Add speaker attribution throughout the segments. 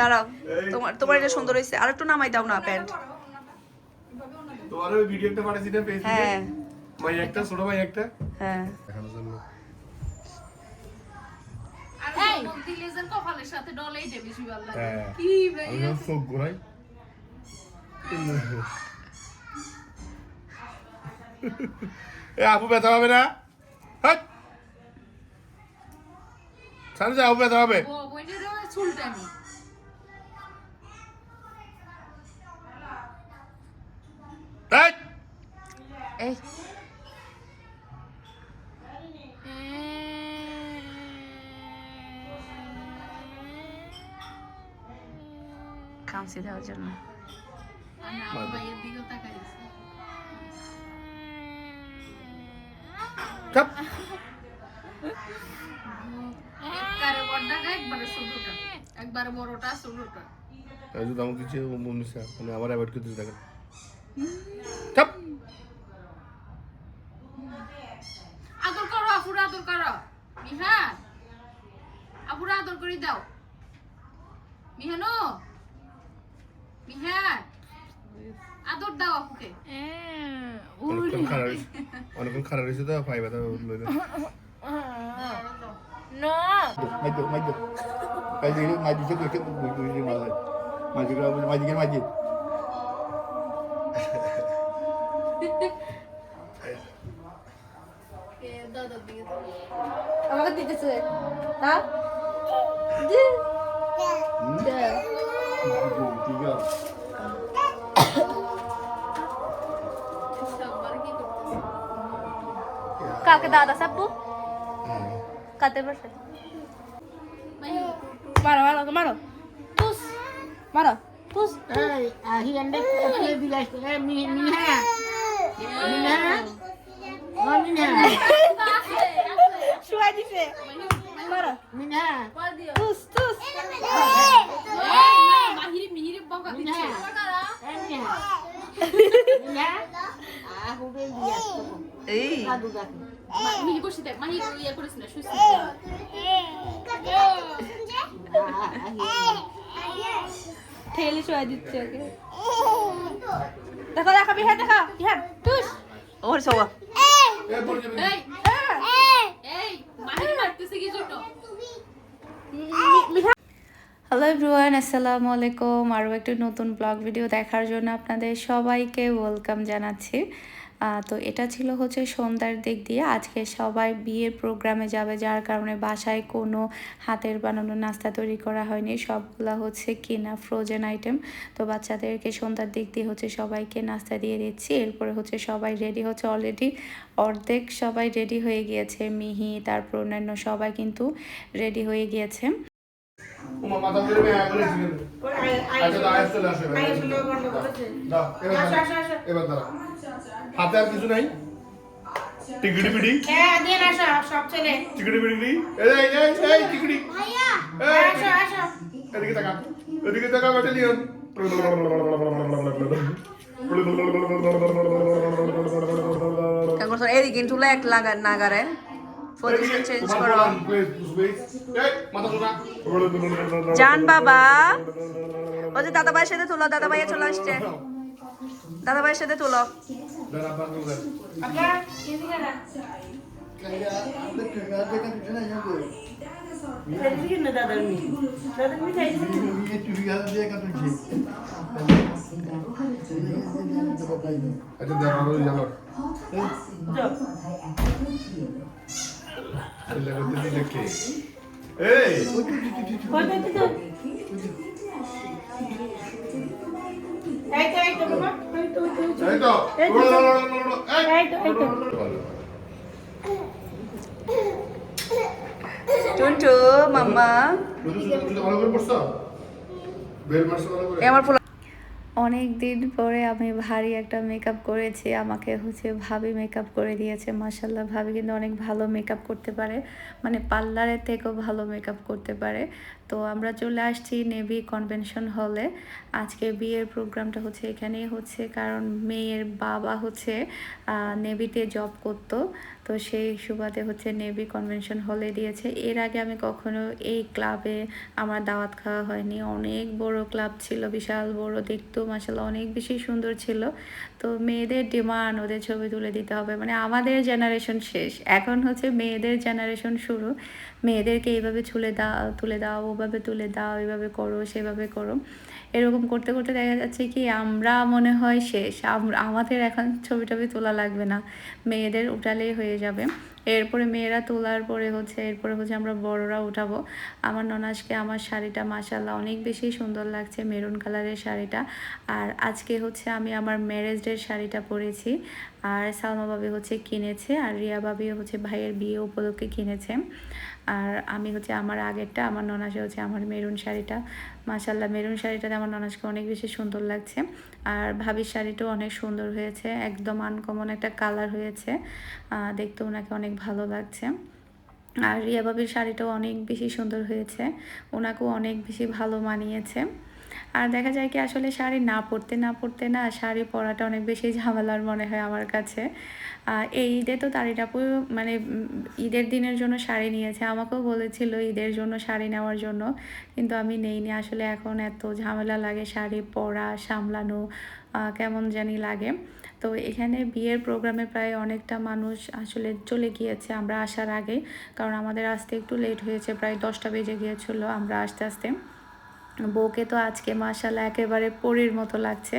Speaker 1: দাঁড়াও, তোমার এটা সুন্দর হয়েছে, আর একটু নামাই দাও না প্যান্ট।
Speaker 2: তোমার ওই ভিডিওটা পাঠিয়েছি না ফেসবুকে?
Speaker 1: হ্যাঁ
Speaker 2: ভাই একটা ছোট ভাই একটা
Speaker 1: হ্যাঁ।
Speaker 2: দেখানোর জন্য।
Speaker 3: আর বল দিলেন কপালের সাথে ডলেই দে বেশি ভালো লাগে
Speaker 2: হ্যাঁ
Speaker 3: কি ভাই
Speaker 2: আমি চোখ ঘোরাই। এ আপু ব্যথা হবে না? হাট সামনে যা, আপু ব্যথা হবে।
Speaker 3: ও বইনের চুলটানি
Speaker 2: হাট
Speaker 1: এই খামসি দেওয়ার জন্য।
Speaker 3: না ভাইয়ের দিকে তাকাইছে
Speaker 2: চাপ
Speaker 3: একবারে বড়টা একবারে ছোটটা একবারে বড়টা ছোটটা
Speaker 2: এই যে দাম কিছু মুনিসা মানে আবার অ্যাভয়েড করতে দেখেন। চাপ
Speaker 3: আদর করো আপুরা আদর করো মিহান আপুরা আদর করে দাও মিহানো মিহান আদর দাও আপুকে
Speaker 2: অনেকক্ষণ খারাপ হয়েছে তো পাই ব্যথা লইলে।
Speaker 4: No.
Speaker 2: মাইতো মাইতো মাইদি সে কইতে কই মাইদি
Speaker 3: দাদার দিকে
Speaker 4: আমাকে দিতেছে হ্যাঁ
Speaker 2: ঠিক আছে
Speaker 3: সবার কি করতেছে
Speaker 4: কাকে দাদা সাব্বু কাতে বসে মারো মারো মারো তুস মারো তুস
Speaker 5: He ended up be like, Minha.
Speaker 4: Shuai দিছে মারো
Speaker 5: Minha.
Speaker 4: তুস তুস
Speaker 3: মাহিরে মিহিরে বকা দিচ্ছে
Speaker 5: Aku beli dia.
Speaker 1: এই
Speaker 5: Aduh dah.
Speaker 3: মিহি বসে দেখ মাহি ইয়া করিস না শুইছিস
Speaker 4: ঠেলে শুয়াই দিচ্ছে ওকে দেখো দেখো বিহার দেখো বিহার তুস
Speaker 1: ওর সওয়া
Speaker 3: এই এই মাহিরে মারতেছে কি জন্য
Speaker 6: হ্যালো এভরিওয়ান, আসসালামু আলাইকুম। আরও একটি নতুন ব্লগ ভিডিও দেখার জন্য আপনাদের সবাইকে ওয়েলকাম জানাচ্ছি। তো এটা ছিল হচ্ছে সন্ধ্যার দিক দিয়ে। আজকে সবাই বিয়ের প্রোগ্রামে যাবে, যার কারণে বাসায় কোনো হাতের বানানো নাস্তা তৈরি করা হয়নি, সবগুলা হচ্ছে কিনা ফ্রোজেন আইটেম। তো বাচ্চাদেরকে সন্ধ্যার দিক দিয়ে হচ্ছে সবাইকে নাস্তা দিয়ে দিচ্ছি। এরপরে হচ্ছে সবাই রেডি হচ্ছে, অলরেডি অর্ধেক সবাই রেডি হয়ে গিয়েছে। মিহি তারপর অন্যান্য সবাই কিন্তু রেডি হয়ে গিয়েছে।
Speaker 2: ওমা মাথা ধরে মেয়ে আগে ছিল আচ্ছা দাঁড়া চলে আসো দাও এবার দাঁড়া হাতে আর কিছু নাই টিকিটি পিটি
Speaker 4: হ্যাঁ দিয়ে আসো সব ছেলে
Speaker 2: টিকিটি পিটি এই টিকিটি ভাইয়া
Speaker 4: আসো আসো
Speaker 2: এদিকে তাকা ব্যাটালিয়ন
Speaker 1: কেমন করে এদিকে কিন্তু এক লাগা নাগারে পজিশন চেঞ্জ করো। জান বাবা, ওই যে দাদা ভাইয়ের সাথে তুলো, দাদা ভাইয়া চলে আসছে, দাদা ভাইয়ের সাথে তুলো।
Speaker 4: আপা এদিকে না এদিকে না দাদা মি
Speaker 2: আচ্ছা দেখো জানো দেখে এই
Speaker 4: এই তো বাবা
Speaker 2: এই তো
Speaker 1: টুনটু মাম্মা
Speaker 2: ভালো করে পড়ছো বেল মারছো ভালো করে
Speaker 1: আমার ফুল
Speaker 6: অনেক দিন পরে আমি ভারী একটা মেকআপ করেছি। আমাকে হচ্ছে ভাবি মেকআপ করে দিয়েছে। মাশাল্লাহ, ভাবি কিন্তু অনেক ভালো মেকআপ করতে পারে, মানে পার্লারের থেকেও ভালো মেকআপ করতে পারে। তো আমরা চলে আসছি নেভি কনভেনশন হলে। আজকে বিয়ের প্রোগ্রামটা হচ্ছে এখানেই হচ্ছে, কারণ মেয়ের বাবা হচ্ছে নেভিতে জব করতো, তো সেই সুবাদে হচ্ছে নেভি কনভেনশন হলে দিয়েছে। এর আগে আমি কখনো এই ক্লাবে আমার দাওয়াত খাওয়া হয়নি। অনেক বড় ক্লাব ছিল, বিশাল বড়, দেখতেও মাশাআল্লাহ অনেক বেশি সুন্দর ছিল। তো মেয়েদের ডিমান্ড ওদের ছবি তুলে দিতে হবে, মানে আমাদের জেনারেশন শেষ, এখন হচ্ছে মেয়েদের জেনারেশন শুরু। মেয়েদেরকে এইভাবে তুলে দাও, ওভাবে তুলে দাও, এভাবে করো, সেভাবে করো, এরকম করতে করতে দেখা যাচ্ছে কি আমরা মনে হয় শেষ, আমাদের এখন ছবি টবি তোলা লাগবে না, মেয়েদের উঠালেই হয়ে যাবে। এরপরে মেয়েরা তোলার পরে হচ্ছে এরপরে হচ্ছে আমরা বড়রা উঠাবো। আমার ননাসকে আমার শাড়িটা মাশাআল্লাহ অনেক বেশি সুন্দর লাগছে, মেরুন কালারের শাড়িটা। আর আজকে হচ্ছে আমি আমার ম্যারেজ ডের শাড়িটা পরেছি, আর সালমা ভাবি হচ্ছে কিনেছে, আর রিয়া ভাবি হচ্ছে ভাইয়ের বিয়ে উপলক্ষে কিনেছে। আর আমি হচ্ছে আমার আগেরটা, আমার ননাসে হচ্ছে আমার মেরুন শাড়িটা। মাশাআল্লাহ মেরুন শাড়িটাতে আমার ননাসকে অনেক বেশি সুন্দর লাগছে। আর ভাবির শাড়িটাও অনেক সুন্দর হয়েছে, একদম আনকমন একটা কালার হয়েছে, দেখতে ওনাকে অনেক ভালো লাগছে। আর রিয়া ভাবির শাড়িটাও অনেক বেশি সুন্দর হয়েছে, ওনাকেও অনেক বেশি ভালো মানিয়েছে। আর দেখা যায় কি আসলে শাড়ি না পরতে না শাড়ি পরাটা অনেক বেশি ঝামেলার মনে হয় আমার কাছে। এই ঈদে তো তারিটাপু মানে ঈদের দিনের জন্য শাড়ি নিয়েছে, আমাকেও বলেছিল ঈদের জন্য শাড়ি নেওয়ার জন্য, কিন্তু আমি নেইনি। আসলে এখন এত ঝামেলা লাগে শাড়ি পরা সামলানো, কেমন জানি লাগে। তো এখানে বিয়ের প্রোগ্রামে প্রায় অনেকটা মানুষ আসলে চলে গিয়েছে আমরা আসার আগে, কারণ আমাদের আসতে একটু লেট হয়েছে, প্রায় 10টা বেজে গিয়েছিলো আমরা আস্তে আস্তে। বউকে তো আজকে মাশাআল্লাহ একেবারে পরীর মতো লাগছে।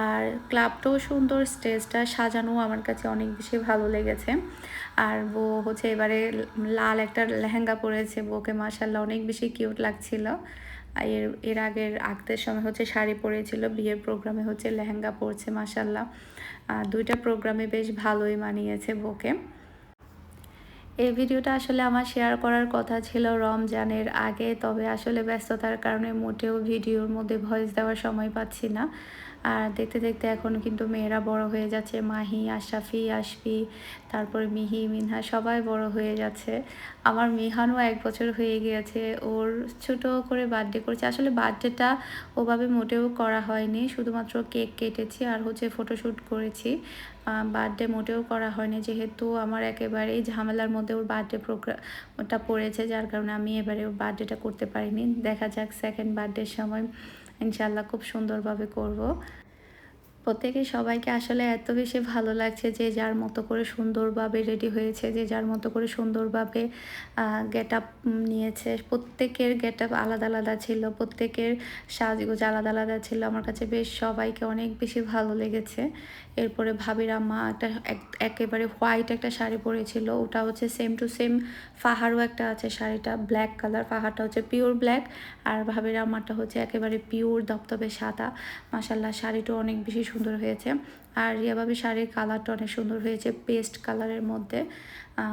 Speaker 6: আর ক্লাবটাও সুন্দর, স্টেজটা সাজানো আমার কাছে অনেক বেশি ভালো লেগেছে। আর বউ হচ্ছে এবারে লাল একটা লেহেঙ্গা পরেছে, বউকে মাশাআল্লাহ অনেক বেশি কিউট লাগছিল। এর আগের সময় হচ্ছে শাড়ি পরেছিল, বিয়ের প্রোগ্রামে হচ্ছে লেহেঙ্গা পরছে মাশাআল্লাহ। দুইটা প্রোগ্রামে বেশ ভালোই মানিয়েছে বউকে। এই ভিডিওটা আসলে আমার শেয়ার করার কথা ছিল রমজানের আগে, তবে আসলে ব্যস্ততার কারণে মোটেও ভিডিওর মধ্যে ভয়েস দেওয়ার সময় পাচ্ছি না। আর দেখতে দেখতে এখন কিন্তু মেয়েরা বড় হয়ে যাচ্ছে, মাহি, আশরাফি, আশফি, তারপরে মিহি, মিনহা সবাই বড় হয়ে যাচ্ছে। আমার মিহানও 1 বছর হয়ে গিয়েছে, ওর ছোট করে বার্থডে করেছে। আসলে বার্থডেটা ওভাবে মোটেও করা হয়নি, শুধুমাত্র কেক কেটেছি আর হচ্ছে ফটোশ্যুট করেছি। বার্থডে মোটেও করা হয়নি, যেহেতু আমার একেবারেই ঝামেলার মধ্যে ওর বার্থডে প্রোগ্রামটা পড়েছে, যার কারণে আমি এবারে ওর বার্থডেটা করতে পারিনি। দেখা যাক সেকেন্ড বার্থডের সময় ইনশাআল্লাহ খুব সুন্দরভাবে করব। প্রত্যেকে সবাইকে আসলে এত বেশি ভালো লাগছে, যে যার মতো করে সুন্দরভাবে রেডি হয়েছে, যে যার মতো করে সুন্দরভাবে গেট আপ নিয়েছে। প্রত্যেকের গেট আপ আলাদা আলাদা ছিল, প্রত্যেকের সাজগোজ আলাদা আলাদা ছিল। আমার কাছে বেশ সবাইকে অনেক বেশি ভালো লেগেছে। এরপরে ভাবির আম্মা একেবারে হোয়াইট একটা শাড়ি পরেছিল, ওটা হচ্ছে সেম টু সেম ফাহারও একটা আছে শাড়িটা, ব্ল্যাক কালার, ফাহারটা হচ্ছে পিওর ব্ল্যাক, আর ভাবির আম্মাটা হচ্ছে একেবারে পিওর ধবধবে সাদা। মাশাআল্লাহ শাড়িটাও অনেক বেশি সুন্দর হয়েছে। আর রিয়া ভাবির শাড়ির কালারটা অনেক সুন্দর হয়েছে, পেস্ট কালারের মধ্যে,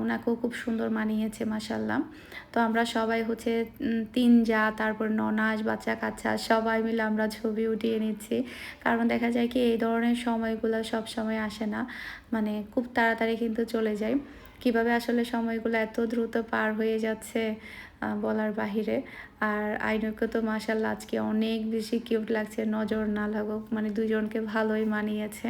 Speaker 6: ওনাকেও খুব সুন্দর মানিয়েছে মাশাআল্লাহ। তো আমরা সবাই হচ্ছে 3 যা, তারপর ননাস, বাচ্চা কাচ্চা সবাই মিলে আমরা ছবি উঠিয়ে নিচ্ছি, কারণ দেখা যায় কি এই ধরনের সময়গুলো সব সময় আসে না, মানে খুব তাড়াতাড়ি কিন্তু চলে যায়। কিভাবে আসলে সময়গুলো এত দ্রুত পার হয়ে যাচ্ছে বলার বাহিরে। আর আইনুকে তো মাশাআল্লাহ আজকে অনেক বেশি কিউট লাগছে, নজর না লাগুক, মানে দুজনকে ভালোই মানিয়েছে।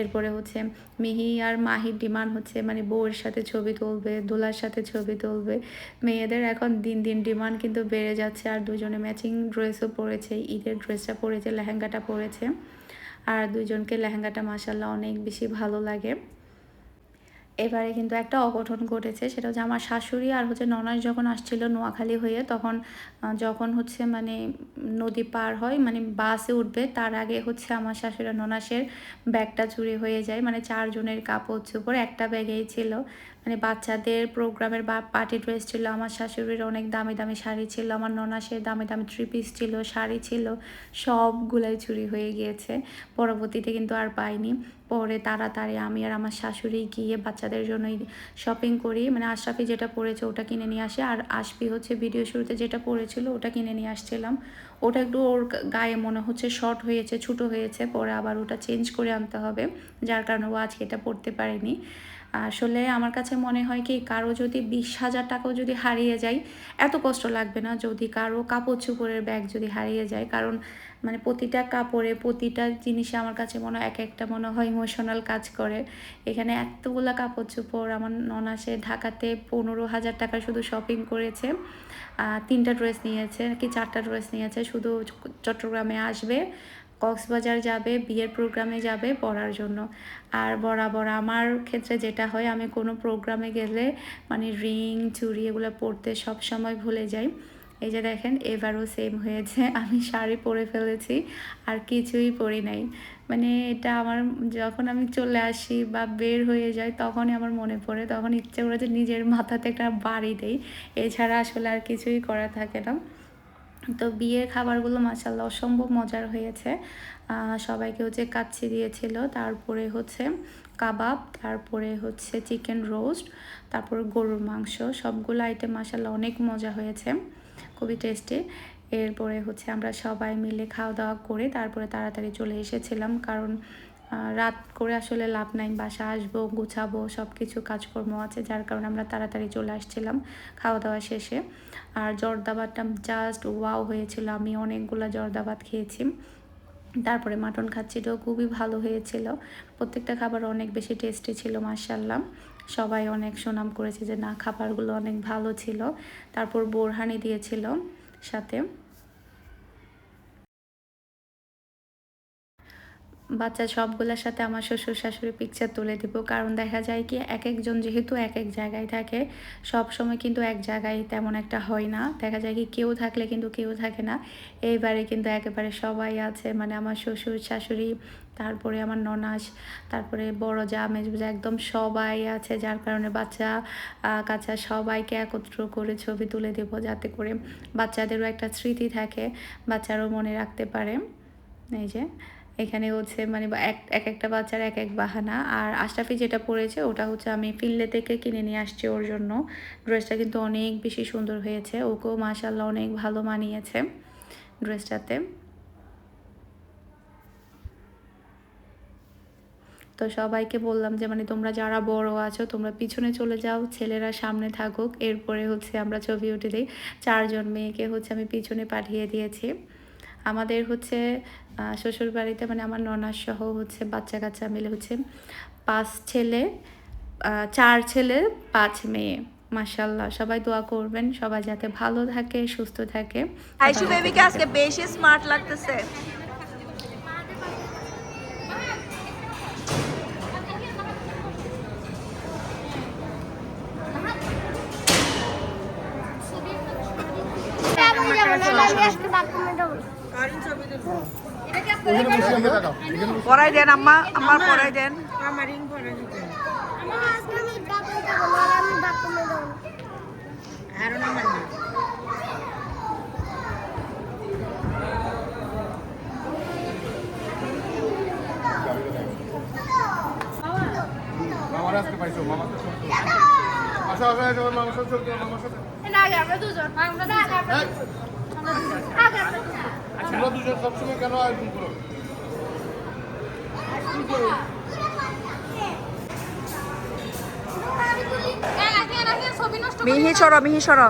Speaker 6: এরপরে হচ্ছে মিহি আর মাহির ডিমান্ড হচ্ছে মানে বউয়ের সাথে ছবি তুলবে, দোলার সাথে ছবি তুলবে। মেয়েদের এখন দিন দিন ডিমান্ড কিন্তু বেড়ে যাচ্ছে। আর দুজনে ম্যাচিং ড্রেসও পরেছে, ঈদের ড্রেসটা পরেছে, লেহেঙ্গাটা পরেছে। আর দুজনকে লেহেঙ্গাটা মাশাআল্লাহ অনেক বেশি ভালো লাগে। এবারে কিন্তু একটা অঘটন ঘটেছে, সেটা হচ্ছে আমার শাশুড়ি আর হচ্ছে ননাস যখন আসছিল নোয়াখালী হয়ে, তখন যখন হচ্ছে মানে নদী পার হয়, মানে বাসে উঠবে তার আগে হচ্ছে আমার শাশুড়ি ননাসের ব্যাগটা চুরি হয়ে যায়। মানে 4 জনের কাপড় চোপড় একটা ব্যাগেই ছিল, মানে বাচ্চাদের প্রোগ্রামের বা পার্টি ড্রেস ছিল, আমার শাশুড়ির অনেক দামি দামি শাড়ি ছিল, আমার ননাসের দামি দামি 3 পিস ছিল, শাড়ি ছিল, সবগুলাই চুরি হয়ে গিয়েছে। পরবর্তীতে কিন্তু আর পাইনি। পরে তাড়াতাড়ি আমি আর আমার শাশুড়ি গিয়ে বাচ্চাদের জন্যই শপিং করি, মানে আশরাফি যেটা পরেছে ওটা কিনে নিয়ে আসে, আর আশফি হচ্ছে ভিডিও শুরুতে যেটা পরেছিল ওটা কিনে নিয়ে আসছিলাম। ওটা একটু ওর গায়ে মনে হচ্ছে শর্ট হয়েছে, ছোটো হয়েছে, পরে আবার ওটা চেঞ্জ করে আনতে হবে, যার কারণে ও আজকে এটা পরতে পারেনি। আসলে আমার কাছে মনে হয় কি কারো যদি 20,000 টাকাও যদি হারিয়ে যায় এত কষ্ট লাগবে না যদি কারো কাপড় চোপড়ের ব্যাগ যদি হারিয়ে যায়, কারণ মানে প্রতিটা কাপড়ে প্রতিটা জিনিসে আমার কাছে মনে হয় এক একটা মনে হয় ইমোশনাল কাজ করে। এখানে এতগুলা কাপড় চোপড় আমার ননাসে ঢাকাতে 15,000 টাকা শুধু শপিং করেছে, 3টা ড্রেস নিয়েছে কি 4টা ড্রেস নিয়েছে, শুধু চট্টগ্রামে আসবে, কক্সবাজার যাবে, বিয়ের প্রোগ্রামে যাবে পড়ার জন্য। আর বরাবর আমার ক্ষেত্রে যেটা হয় আমি কোনো প্রোগ্রামে গেলে মানে রিং চুড়ি এগুলো পরতে সব সময় ভুলে যাই। এই যে দেখেন এবারও সেম হয়েছে, আমি শাড়ি পরে ফেলেছি আর কিছুই পরি নাই। মানে এটা আমার যখন আমি চলে আসি বা বের হয়ে যাই তখনই আমার মনে পড়ে, তখন ইচ্ছে করে যে নিজের মাথাতে একটা বাড়ি দেই, এছাড়া আসলে আর কিছুই করা থাকে না। তো বিয়ের খাবারগুলো মাশাআল্লাহ অসম্ভব মজার হয়েছে। সবাইকে হচ্ছে কাচ্চি দিয়েছিল, তারপরে হচ্ছে কাবাব, তারপরে হচ্ছে চিকেন রোস্ট, তারপর গরুর মাংস, সবগুলো আইটেম মাশাআল্লাহ অনেক মজা হয়েছে, খুবই টেস্টি। এরপরে হচ্ছে আমরা সবাই মিলে খাওয়া দাওয়া করে তারপরে তাড়াতাড়ি চলে এসেছিলাম, কারণ রাত করে আসলে লাভ নাই, বাসা আসবো, গুছাবো, সব কিছু কাজকর্ম আছে, যার কারণে আমরা তাড়াতাড়ি চলে আসছিলাম খাওয়া দাওয়া শেষে। আর জর্দাবাদটা জাস্ট ওয়াও হয়েছিল, আমি অনেকগুলো জর্দাবাদ খেয়েছি। তারপরে মাটন খাচ্ছিটাও খুবই ভালো হয়েছিল, প্রত্যেকটা খাবার অনেক বেশি টেস্টি ছিল মাশাআল্লাহ। সবাই অনেক সুনাম করেছে যে না খাবারগুলো অনেক ভালো ছিল। তারপর বোরহানি দিয়েছিল সাথে। বাচ্চা সবগুলোর সাথে আমার শ্বশুর শাশুড়ি পিকচার তুলে দিব, কারণ দেখা যায় কি এক একজন যেহেতু এক এক জায়গায় থাকে, সব সময় কিন্তু এক জায়গায় তেমন একটা হয় না, দেখা যায় কি কেউ থাকলে কিন্তু কেউ থাকে না। এইবারে কিন্তু একেবারে সবাই আছে, মানে আমার শ্বশুর শাশুড়ি, তারপরে আমার ননাস, তারপরে বড় যা মেজবুজা, একদম সবাই আছে, যার কারণে বাচ্চা কাচ্চা সবাইকে একত্র করে ছবি তুলে দেব, যাতে করে বাচ্চাদেরও একটা স্মৃতি থাকে, বাচ্চারাও মনে রাখতে পারে। এই যে এখানে হচ্ছে মানে এক একটা বাচ্চার এক এক বাহানা। আর আশরাফি যেটা পরেছে ওটা হচ্ছে আমি ফিনলে থেকে কিনে নিয়ে আসছি ওর জন্য, ড্রেসটা কিন্তু অনেক বেশি সুন্দর হয়েছে, ওকেও মাশাআল্লাহ অনেক ভালো মানিয়েছে ড্রেসটাতে। তো সবাইকে বললাম যে মানে তোমরা যারা বড় আছো তোমরা পিছনে চলে যাও, ছেলেরা সামনে থাকুক, এরপরে হচ্ছে আমরা ছবি উঠে দিই। 4 জন মেয়েকে হচ্ছে আমি পিছনে পাঠিয়ে দিয়েছি। আমাদের হচ্ছে শ্বশুর বাড়িতে মানে আমার ননাস সহ হচ্ছে বাচ্চা কাচ্চা মিলে হচ্ছে 5 ছেলে, 4 ছেলে 5 মেয়ে। মাশাআল্লাহ সবাই দোয়া করবেন সবাই যাতে ভালো থাকে সুস্থ থাকে।
Speaker 1: আইশু বেবিকে আজকে বেশি স্মার্ট লাগতেছে। পড়াই দেন আম্মা, আমার পড়াই দেন।
Speaker 2: মামার আজকে পাইছো, মামার তো চলতো। আসো আসো আসো, মামার সাথে চলতো, মামার সাথে।
Speaker 3: আমরা দুজন
Speaker 2: তোমরা দুজন সবসময় কেন আয়োজন করো?
Speaker 3: ছবি নষ্ট
Speaker 1: মিহি সরো, মিহি সরো।